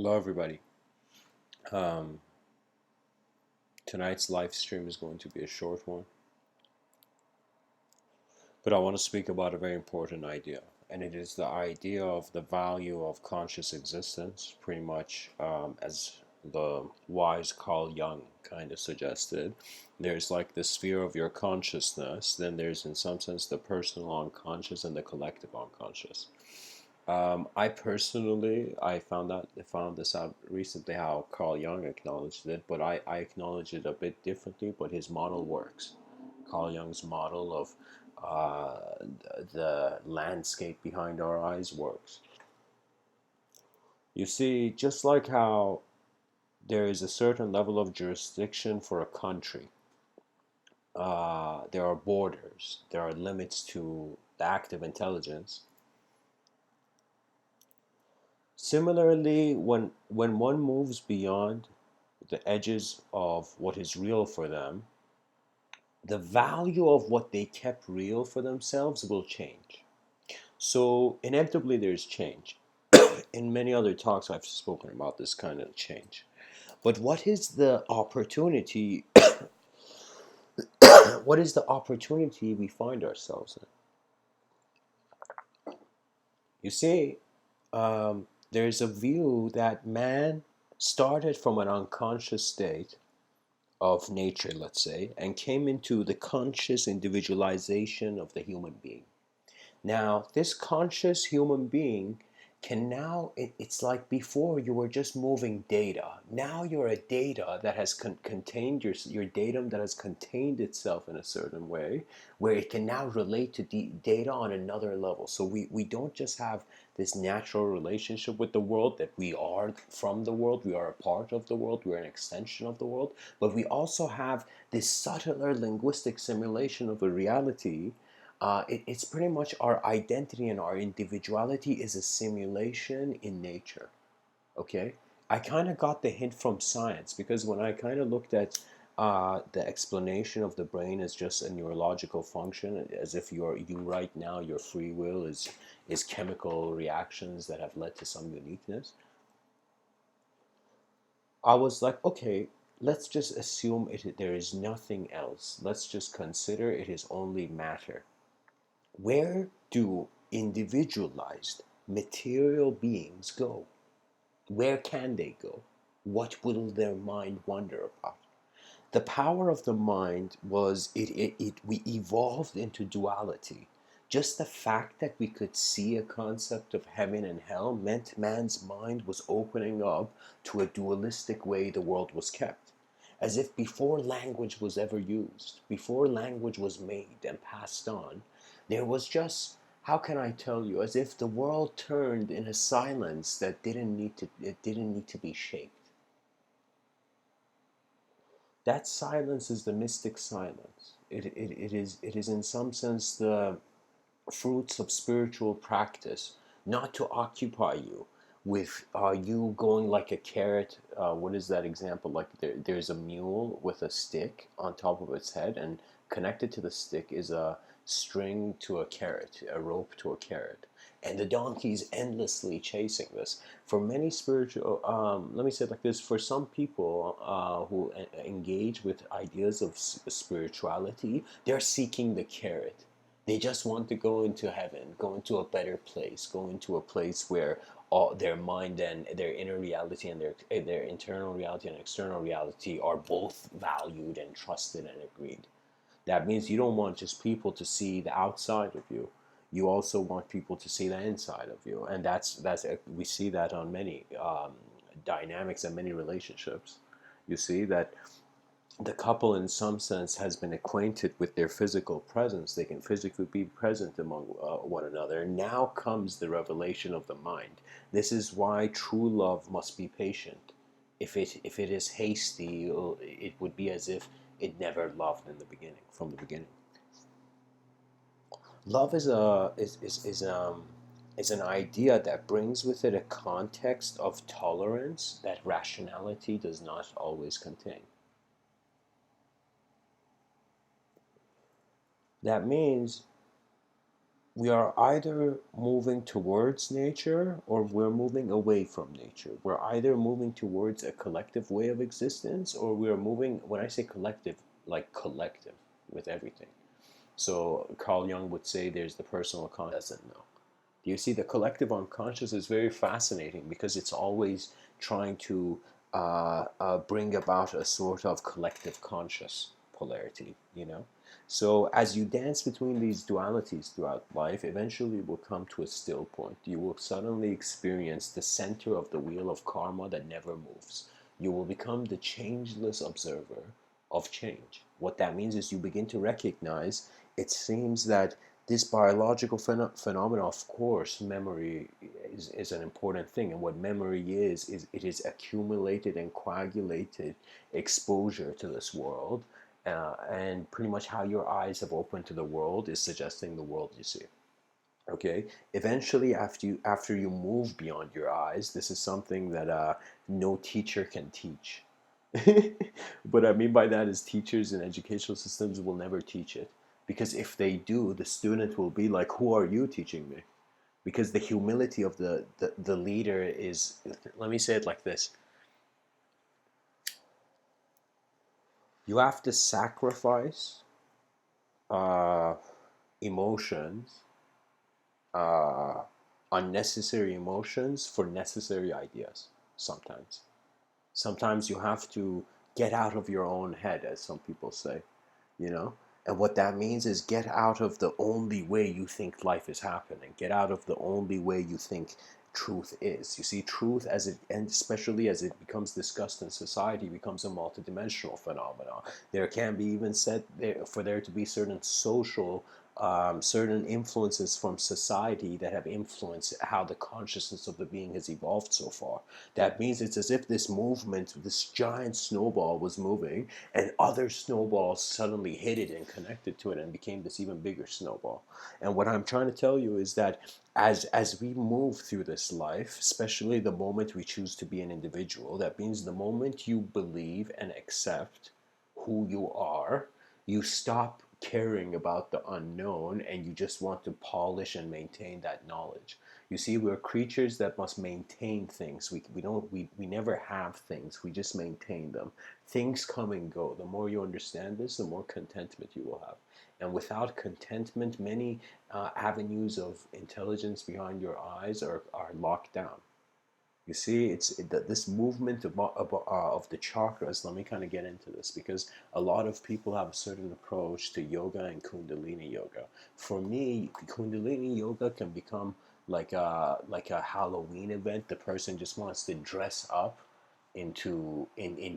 Hello, everybody. Um, Tonight's live stream is going to be a short one, but I want to speak about a very important idea, and it is the idea of the value of conscious existence, pretty much as the wise Carl Jung kind of suggested. There's like the sphere of your consciousness, then there's, in some sense, the personal unconscious and the collective unconscious. I personally, I found this out recently how Carl Jung acknowledged it, but I acknowledge it a bit differently. But his model works. Carl Jung's model of the landscape behind our eyes works. You see, just like how there is a certain level of jurisdiction for a country, there are borders, there are limits to the active intelligence. Similarly, when one moves beyond the edges of what is real for them, the value of what they kept real for themselves will change. So inevitably there's change. In many other talks I've spoken about this kind of change. But what is the opportunity what is the opportunity we find ourselves in? You see, there's a view that man started from an unconscious state of nature, let's say, and came into the conscious individualization of the human being. Now, this conscious human being can now, it's like before you were just moving data. Now you're a data that has contained your datum that has contained itself in a certain way, where it can now relate to data on another level. So we don't just have this natural relationship with the world that we are from the world, we are a part of the world, we're an extension of the world, but we also have this subtler linguistic simulation of a reality. It's pretty much our identity and our individuality is a simulation in nature. Okay, I kind of got the hint from science because when I kind of looked at the explanation of the brain as just a neurological function, as if you right now your free will is chemical reactions that have led to some uniqueness. I was like, okay, let's just assume there is nothing else. Let's just consider it is only matter. Where do individualized material beings go? Where can they go? What will their mind wonder about? The power of the mind was we evolved into duality. Just the fact that we could see a concept of heaven and hell meant man's mind was opening up to a dualistic way the world was kept. As if before language was ever used, before language was made and passed on, there was just, how can I tell you, as if the world turned in a silence that didn't need to be shaped. That silence is the mystic silence. It is in some sense the fruits of spiritual practice, not to occupy you with you going like a carrot. What is that example? Like there's a mule with a stick on top of its head, and connected to the stick is a string to a carrot, a rope to a carrot. And the donkey's endlessly chasing this. For many spiritual, let me say it like this: for some people who engage with ideas of spirituality, they're seeking the carrot. They just want to go into heaven, go into a better place, go into a place where all their mind and their inner reality and their internal reality and external reality are both valued and trusted and agreed. That means you don't want just people to see the outside of you. You also want people to see the inside of you, and that's we see that on many dynamics and many relationships. You see that the couple in some sense has been acquainted with their physical presence. They can physically be present among one another. Now comes the revelation of the mind. This is why true love must be patient. If it is hasty, it would be as if it never loved in the beginning, from the beginning. Love is an idea that brings with it a context of tolerance that rationality does not always contain. That means we are either moving towards nature or we're moving away from nature. We're either moving towards a collective way of existence, or we're moving, when I say collective, like collective with everything. So Carl Jung would say there's the personal conscious. Doesn't know. Do you see, the collective unconscious is very fascinating because it's always trying to bring about a sort of collective conscious polarity, you know? So as you dance between these dualities throughout life, eventually it will come to a still point. You will suddenly experience the center of the wheel of karma that never moves. You will become the changeless observer of change. What that means is you begin to recognize, it seems that this biological phenomena, of course, memory is an important thing. And what memory is it is accumulated and coagulated exposure to this world. And pretty much how your eyes have opened to the world is suggesting the world you see. Okay, eventually after you move beyond your eyes, this is something that no teacher can teach. What I mean by that is teachers and educational systems will never teach it, because if they do, the student will be like, who are you teaching me? Because the humility of the leader is, let me say it like this: you have to sacrifice uh, emotions, uh, unnecessary emotions for necessary ideas. Sometimes you have to get out of your own head, as some people say, you know. And what that means is get out of the only way you think life is happening, get out of the only way you think truth is. You see, truth, as it, and especially as it becomes discussed in society, becomes a multidimensional phenomenon. There can be even said there, for there to be certain social certain influences from society that have influenced how the consciousness of the being has evolved so far. That means it's as if this movement, this giant snowball, was moving, and other snowballs suddenly hit it and connected to it and became this even bigger snowball. And what I'm trying to tell you is that as we move through this life, especially the moment we choose to be an individual, that means the moment you believe and accept who you are, you stop caring about the unknown and you just want to polish and maintain that knowledge. You see, we're creatures that must maintain things. We never have things, we just maintain them. Things come and go. The more you understand this, the more contentment you will have. And without contentment, many avenues of intelligence behind your eyes are locked down. You see, this movement of the chakras. Let me kind of get into this, because a lot of people have a certain approach to yoga and Kundalini yoga. For me, Kundalini yoga can become like a Halloween event. The person just wants to dress up in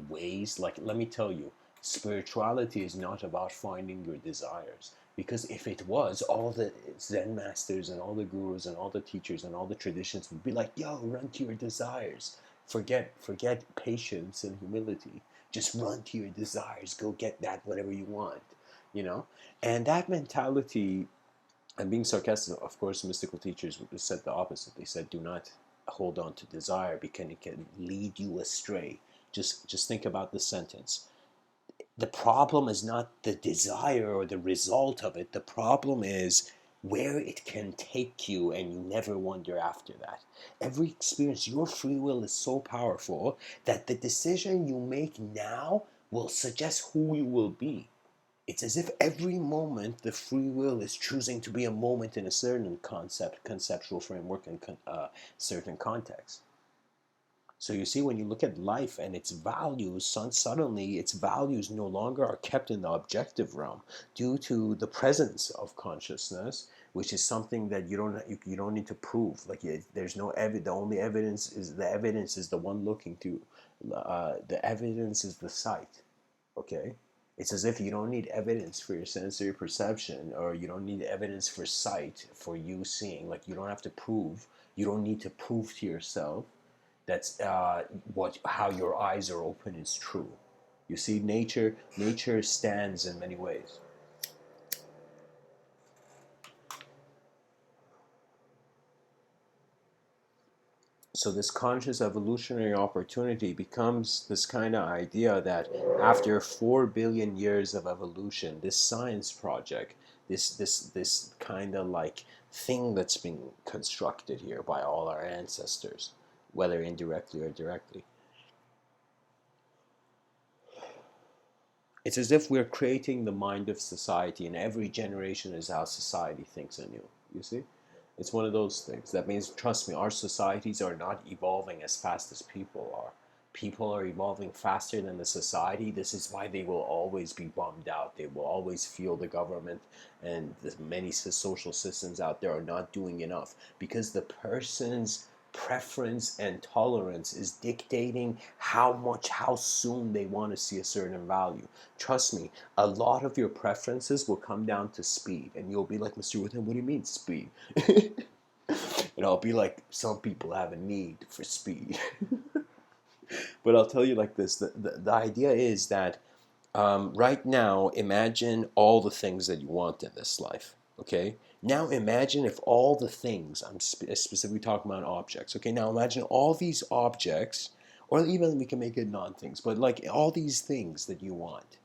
ways like, let me tell you, spirituality is not about finding your desires, because if it was, all the Zen masters and all the gurus and all the teachers and all the traditions would be like, yo, run to your desires, forget patience and humility, just run to your desires, go get that whatever you want, you know. And that mentality, and being sarcastic, of course, mystical teachers said the opposite. They said, do not hold on to desire because it can lead you astray. Just think about this sentence. The problem is not the desire or the result of it. The problem is where it can take you, and you never wonder after that. Every experience, your free will is so powerful that the decision you make now will suggest who you will be. It's as if every moment the free will is choosing to be a moment in a certain conceptual framework, and certain context. So you see, when you look at life and its values, suddenly its values no longer are kept in the objective realm due to the presence of consciousness, which is something that you don't need to prove. Like, there's no evidence. The only evidence is the one looking to. The evidence is the sight. Okay. It's as if you don't need evidence for your sensory perception, or you don't need evidence for sight for you seeing. Like, you don't have to prove. You don't need to prove to yourself that's what how your eyes are open is true. You see, nature stands in many ways. So this conscious evolutionary opportunity becomes this kind of idea that after 4 billion years of evolution, this science project, this kind of like thing that's been constructed here by all our ancestors, whether indirectly or directly, it's as if we're creating the mind of society, and every generation is how society thinks anew. You see? It's one of those things. That means, trust me, our societies are not evolving as fast as people are. People are evolving faster than the society. This is why they will always be bummed out. They will always feel the government and the many social systems out there are not doing enough, because the person's preference and tolerance is dictating how soon they want to see a certain value. Trust me, a lot of your preferences will come down to speed, and you'll be like, Mr. Within, what do you mean speed? And I'll be like, some people have a need for speed. But I'll tell you like this, the idea is that right now, imagine all the things that you want in this life, okay? Now imagine if all the things, I'm specifically talking about objects, okay? Now imagine all these objects, or even we can make it non-things, but like all these things that you want.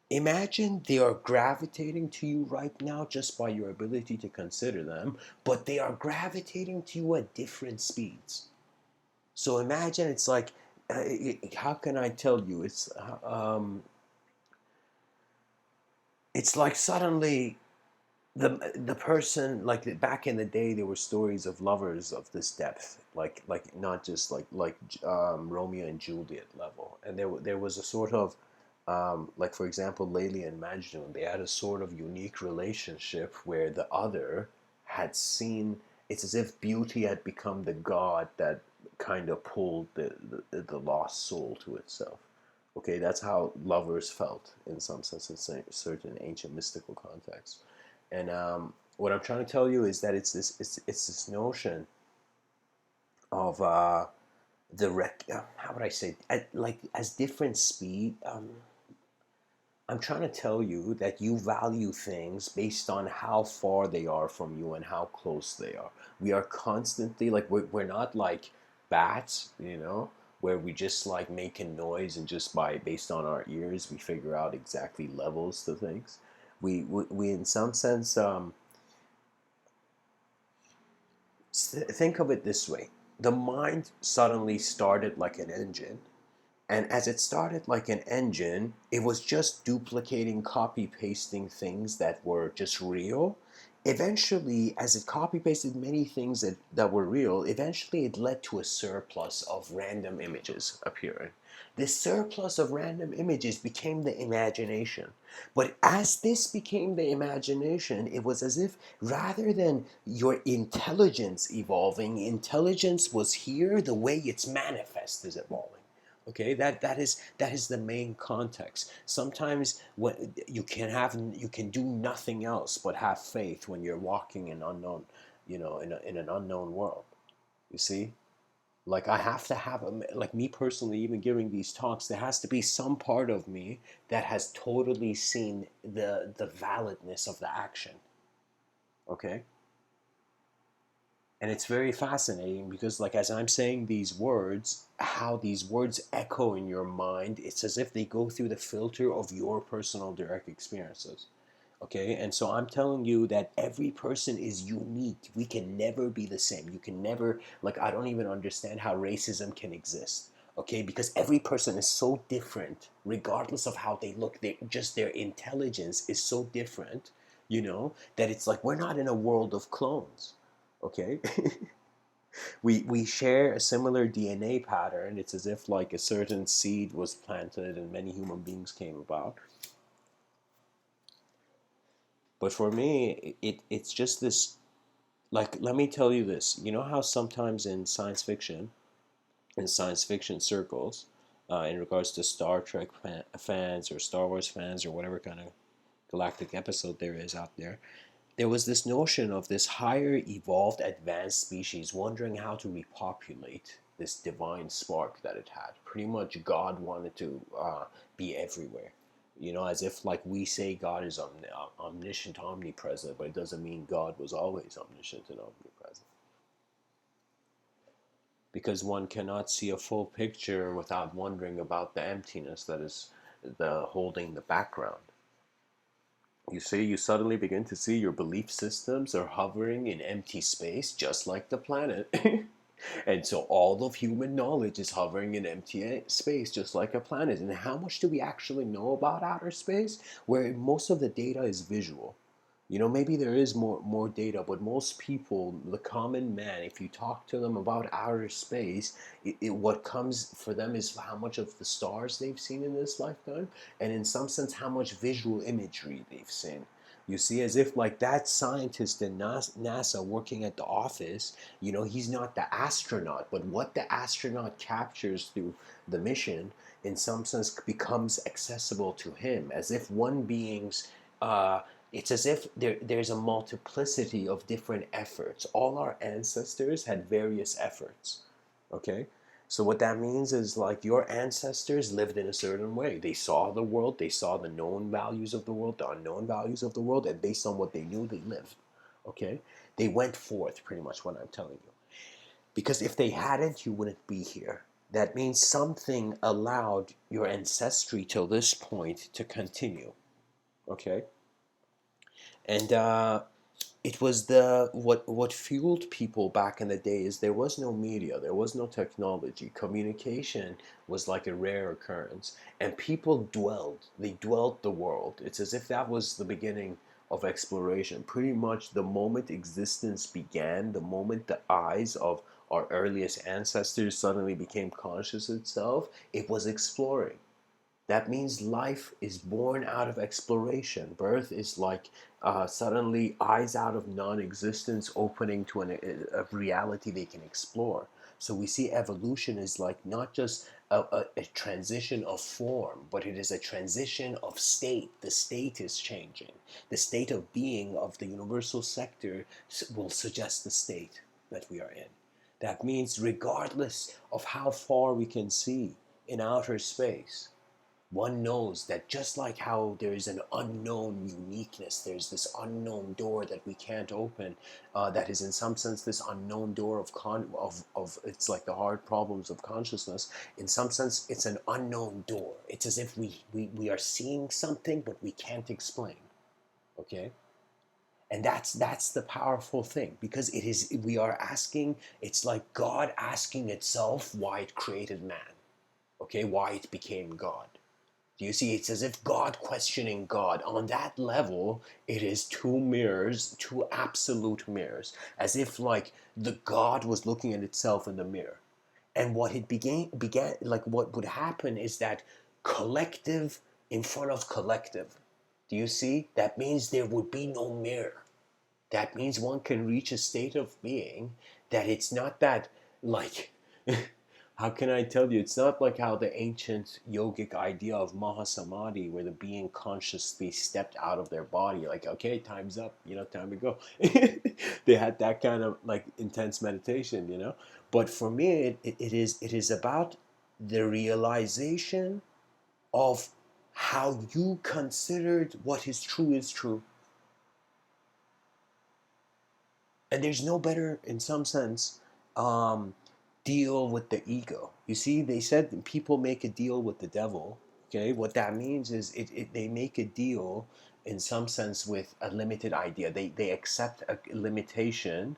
Imagine they are gravitating to you right now just by your ability to consider them, but they are gravitating to you at different speeds. So imagine it's like, how can I tell you? It's like suddenly the person, like back in the day, there were stories of lovers of this depth, like not just like Romeo and Juliet level, and there was a sort of like, for example, Layli and Majnun, they had a sort of unique relationship where the other had seen, it's as if beauty had become the god that kind of pulled the lost soul to itself. Okay, that's how lovers felt in some sense in certain ancient mystical contexts. And what I'm trying to tell you is that it's this notion of how would I say, like as different speed. I'm trying to tell you that you value things based on how far they are from you and how close they are. We are constantly, like, we're not like bats, where we just like making noise and just based on our ears, we figure out exactly levels to things. We in some sense, think of it this way. The mind suddenly started like an engine, and as it started like an engine, it was just duplicating, copy pasting things that were just real. Eventually, as it copy pasted many things that were real, eventually it led to a surplus of random images appearing. This surplus of random images became the imagination. But as this became the imagination, it was as if rather than your intelligence evolving, intelligence was here, the way it's manifest is evolving. Okay, that is the main context. Sometimes when you can do nothing else but have faith when you're walking in unknown, in an unknown world. You see, like I have to have like me personally, even giving these talks, there has to be some part of me that has totally seen the validness of the action. Okay. And it's very fascinating because, like, as I'm saying these words, how these words echo in your mind, it's as if they go through the filter of your personal direct experiences. Okay, and so I'm telling you that every person is unique. We can never be the same. You can never, like, I don't even understand how racism can exist. Okay, because every person is so different, regardless of how they look. Just their intelligence is so different, that it's like we're not in a world of clones. Okay. We share a similar DNA pattern. It's as if like a certain seed was planted and many human beings came about. But for me, it's just this, like, let me tell you this. You know how sometimes in science fiction circles, in regards to Star Trek fans or Star Wars fans or whatever kind of galactic episode there is out there was this notion of this higher evolved advanced species wondering how to repopulate this divine spark that it had. Pretty much God wanted to be everywhere. As if like we say God is omniscient, omnipresent, but it doesn't mean God was always omniscient and omnipresent. because one cannot see a full picture without wondering about the emptiness that is the holding the background. You see, you suddenly begin to see your belief systems are hovering in empty space, just like the planet. And so all of human knowledge is hovering in empty space, just like a planet. And how much do we actually know about outer space? Where most of the data is visual. You know, maybe there is more data, but most people, the common man, if you talk to them about outer space, what comes for them is how much of the stars they've seen in this lifetime, and in some sense, how much visual imagery they've seen. You see, as if like that scientist in NASA working at the office, you know, he's not the astronaut, but what the astronaut captures through the mission, in some sense, becomes accessible to him, as if one being's it's as if there's a multiplicity of different efforts. All our ancestors had various efforts. Okay? So what that means is like your ancestors lived in a certain way. They saw the world, they saw the known values of the world, the unknown values of the world, and based on what they knew, they lived. Okay? They went forth, pretty much what I'm telling you. Because if they hadn't, you wouldn't be here. That means something allowed your ancestry till this point to continue. Okay? And it was the what fueled people back in the day is there was no media, there was no technology. Communication was like a rare occurrence, and people dwelt the world. It's as if that was the beginning of exploration. Pretty much the moment existence began, the moment the eyes of our earliest ancestors suddenly became conscious itself, it was exploring. That means life is born out of exploration. Birth is like suddenly eyes out of non-existence opening to a reality they can explore. So we see evolution is like not just a transition of form, but it is a transition of state. The state is changing. The state of being of the universal sector will suggest the state that we are in. That means regardless of how far we can see in outer space, one knows that just like how there is an unknown uniqueness, there's this unknown door that we can't open, that is in some sense this unknown door of it's like the hard problems of consciousness. In some sense, it's an unknown door. It's as if we are seeing something, but we can't explain. Okay? And that's the powerful thing, because it is we are asking, it's like God asking itself why it created man. Okay, why it became God. Do you see? It's as if God questioning God. On that level, it is two mirrors, two absolute mirrors. As if like the God was looking at itself in the mirror. And what it began like what would happen is that collective in front of collective. Do you see? That means there would be no mirror. That means one can reach a state of being that it's not that like how can I tell you? It's not like how the ancient yogic idea of Mahasamadhi, where the being consciously stepped out of their body, like, okay, time's up, you know, time to go. They had that kind of like intense meditation, you know. But for me, it is about the realization of how you considered what is true, and there's no better, in some sense, um, deal with the ego. You see, they said that people make a deal with the devil. Okay, what that means is they make a deal in some sense with a limited idea. They accept a limitation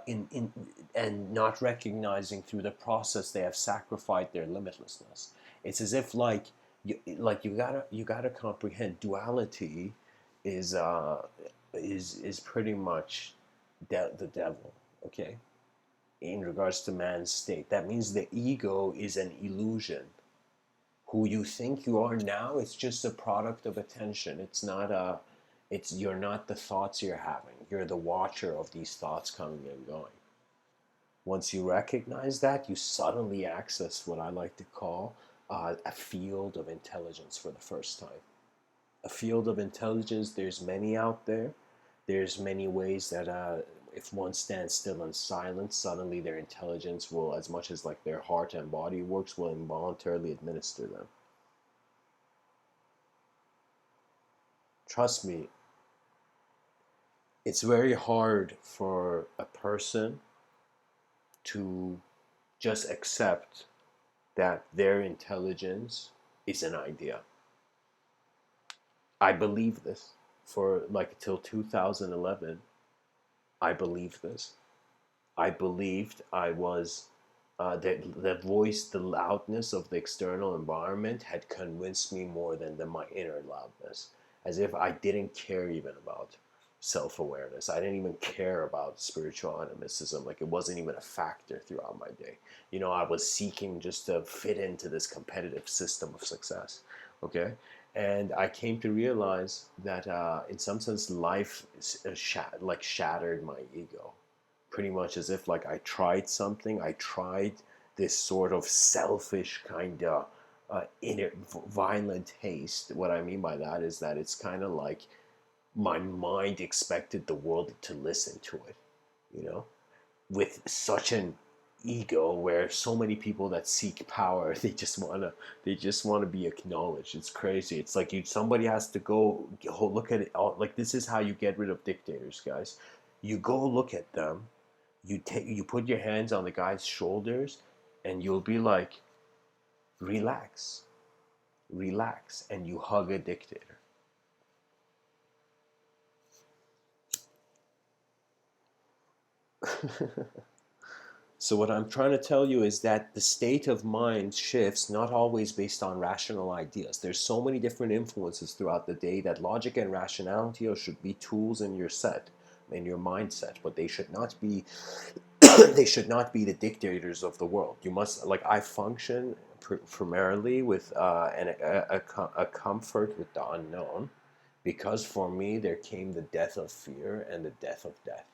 in and not recognizing through the process they have sacrificed their limitlessness. It's as if you gotta comprehend duality is is pretty much the devil, okay, in regards to man's state. That means the ego is an illusion. Who you think you are now, it's just a product of attention. It's not a, it's, you're not the thoughts you're having. You're the watcher of these thoughts coming and going. Once you recognize that, you suddenly access what I like to call a field of intelligence for the first time. A field of intelligence, there's many out there. There's many ways that if one stands still in silence, suddenly their intelligence will, as much as like their heart and body works, will involuntarily administer them. Trust me, it's very hard for a person to just accept that their intelligence is an idea. I believe this for like till 2011. I believed this. I believed I was the voice, the loudness of the external environment had convinced me more than my inner loudness. As if I didn't care even about self-awareness. I didn't even care about spiritual animism. Like, it wasn't even a factor throughout my day. I was seeking just to fit into this competitive system of success. Okay. And I came to realize that in some sense life shattered my ego, pretty much, as if like I tried something. I tried this sort of selfish kind of inner violent haste. What I mean by that is that it's kind of like my mind expected the world to listen to it, you know, with such an ego, where so many people that seek power, they just want to be acknowledged. It's crazy. It's like somebody has to go look at it. Like, this is how you get rid of dictators, guys. You go look at them, you put your hands on the guy's shoulders, and you'll be like, relax, relax, and you hug a dictator. So what I'm trying to tell you is that the state of mind shifts, not always based on rational ideas. There's so many different influences throughout the day that logic and rationality should be tools in your set, in your mindset, but they should not be they should not be the dictators of the world. You must, like, I function primarily with a comfort with the unknown, because for me there came the death of fear and the death of death.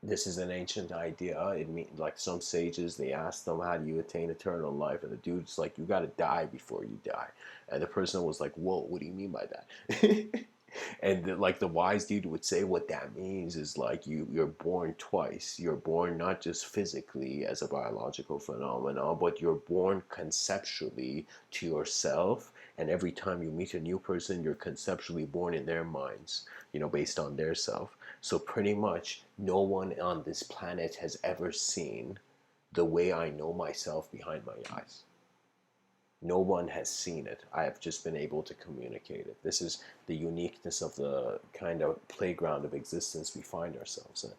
This is an ancient idea. It means, like, some sages, they asked them, how do you attain eternal life? And the dude's like, you got to die before you die. And the person was like, whoa, what do you mean by that? And like the wise dude would say, what that means is like you're born twice. You're born not just physically as a biological phenomenon, but you're born conceptually to yourself. And every time you meet a new person, you're conceptually born in their minds, based on their self. So pretty much no one on this planet has ever seen the way I know myself behind my eyes. No one has seen it. I have just been able to communicate it. This is the uniqueness of the kind of playground of existence we find ourselves in.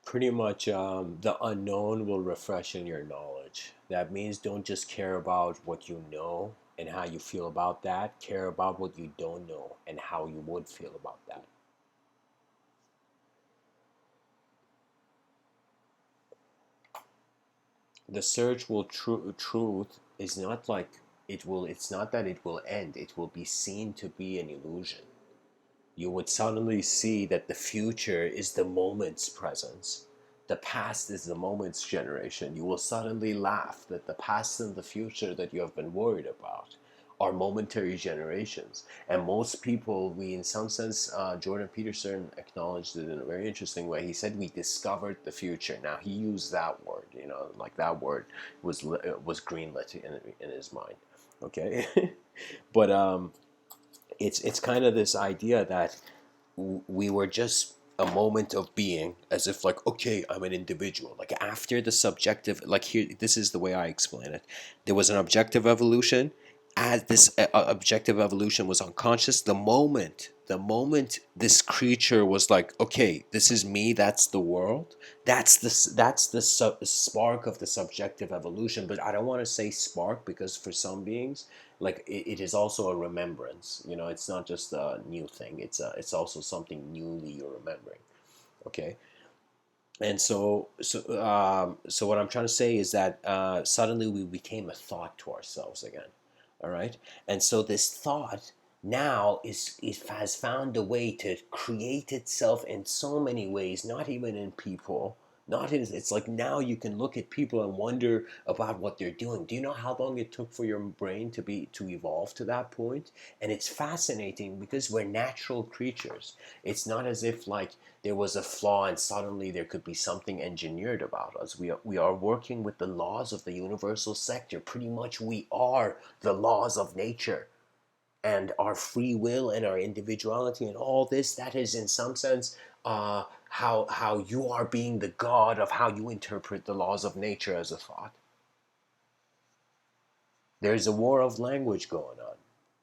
Pretty much, the unknown will refreshen your knowledge. That means don't just care about what you know and how you feel about that. Care about what you don't know and how you would feel about that. The search will truth is not like it will. It's not that it will end. It will be seen to be an illusion. You would suddenly see that the future is the moment's presence. The past is the moment's generation. You will suddenly laugh that the past and the future that you have been worried about are momentary generations. And most people, we, in some sense, Jordan Peterson acknowledged it in a very interesting way. He said we discovered the future. Now, he used that word, like that word was greenlit in his mind. Okay. But it's kind of this idea that we were just a moment of being, as if like, okay, I'm an individual. Like, after the subjective, like, here, this is the way I explain it. There was an objective evolution. As this objective evolution was unconscious, the moment this creature was like, okay, this is me, that's the world, that's the spark of the subjective evolution. But I don't want to say spark, because for some beings, like, it is also a remembrance. It's not just a new thing. It's also something newly you're remembering. Okay. And so what I'm trying to say is that suddenly we became a thought to ourselves again. All right. And so this thought now it has found a way to create itself in so many ways, not even in people, Not in, it's like now you can look at people and wonder about what they're doing. Do you know how long it took for your brain to evolve to that point? And it's fascinating because we're natural creatures. It's not as if like there was a flaw and suddenly there could be something engineered about us. We are working with the laws of the universal sector. Pretty much we are the laws of nature, and our free will and our individuality and all this, that is in some sense how you are being the god of how you interpret the laws of nature as a thought. There's a war of language going on.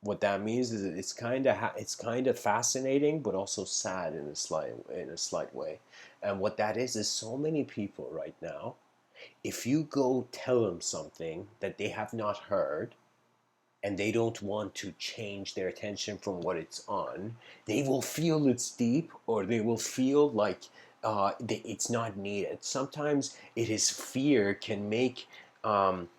What that means is that it's kind of fascinating but also sad in a slight way. And what that is so many people right now, if you go tell them something that they have not heard and they don't want to change their attention from what it's on, they will feel it's deep, or they will feel like it's not needed. Sometimes it is fear can make, um,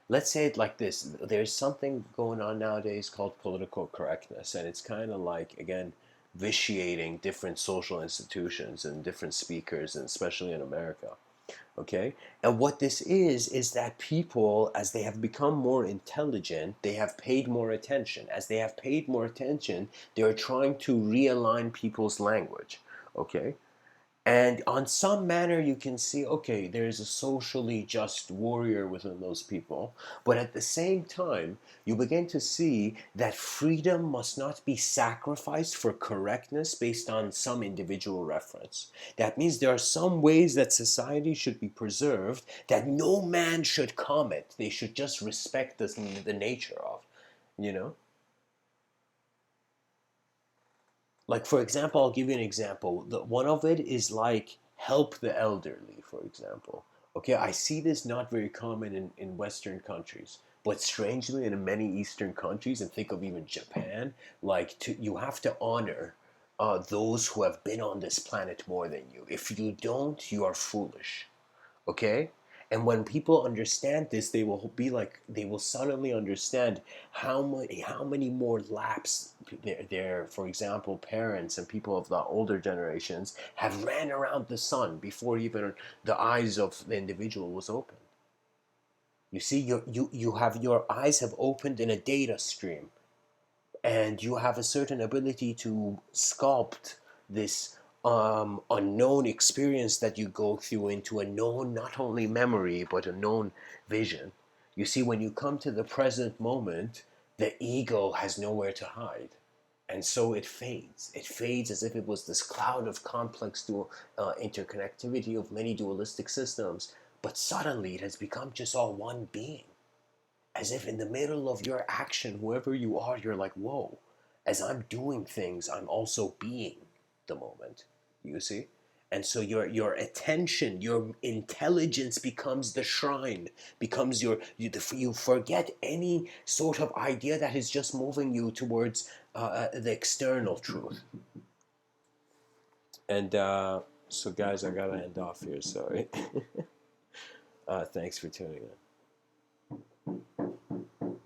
let's say it like this: there's something going on nowadays called political correctness, and it's kind of like, again, vitiating different social institutions and different speakers, and especially in America. Okay, and what this is that people, as they have become more intelligent, they have paid more attention. As they have paid more attention, they are trying to realign people's language. Okay, and on some manner, you can see, okay, there's a socially just warrior within those people. But at the same time, you begin to see that freedom must not be sacrificed for correctness based on some individual reference. That means there are some ways that society should be preserved that no man should comment. They should just respect the nature of, you know? Like, for example, I'll give you an example. One of it is like help the elderly, for example. Okay, I see this not very common in Western countries, but strangely in many Eastern countries, and think of even Japan, like you have to honor those who have been on this planet more than you. If you don't, you are foolish. Okay, and when people understand this, they will suddenly understand how many more laps their, for example, parents and people of the older generations have ran around the sun before even the eyes of the individual was open. You see, your eyes have opened in a data stream, and you have a certain ability to sculpt this unknown experience that you go through into a known, not only memory, but a known vision. You see, when you come to the present moment, the ego has nowhere to hide. And so it fades. It fades as if it was this cloud of complex interconnectivity of many dualistic systems. But suddenly it has become just all one being, as if in the middle of your action, whoever you are, you're like, whoa, as I'm doing things, I'm also being the moment. You see? And so your attention, your intelligence becomes the shrine, becomes you forget any sort of idea that is just moving you towards the external truth. And so, guys, I gotta end off here. Sorry. Thanks for tuning in.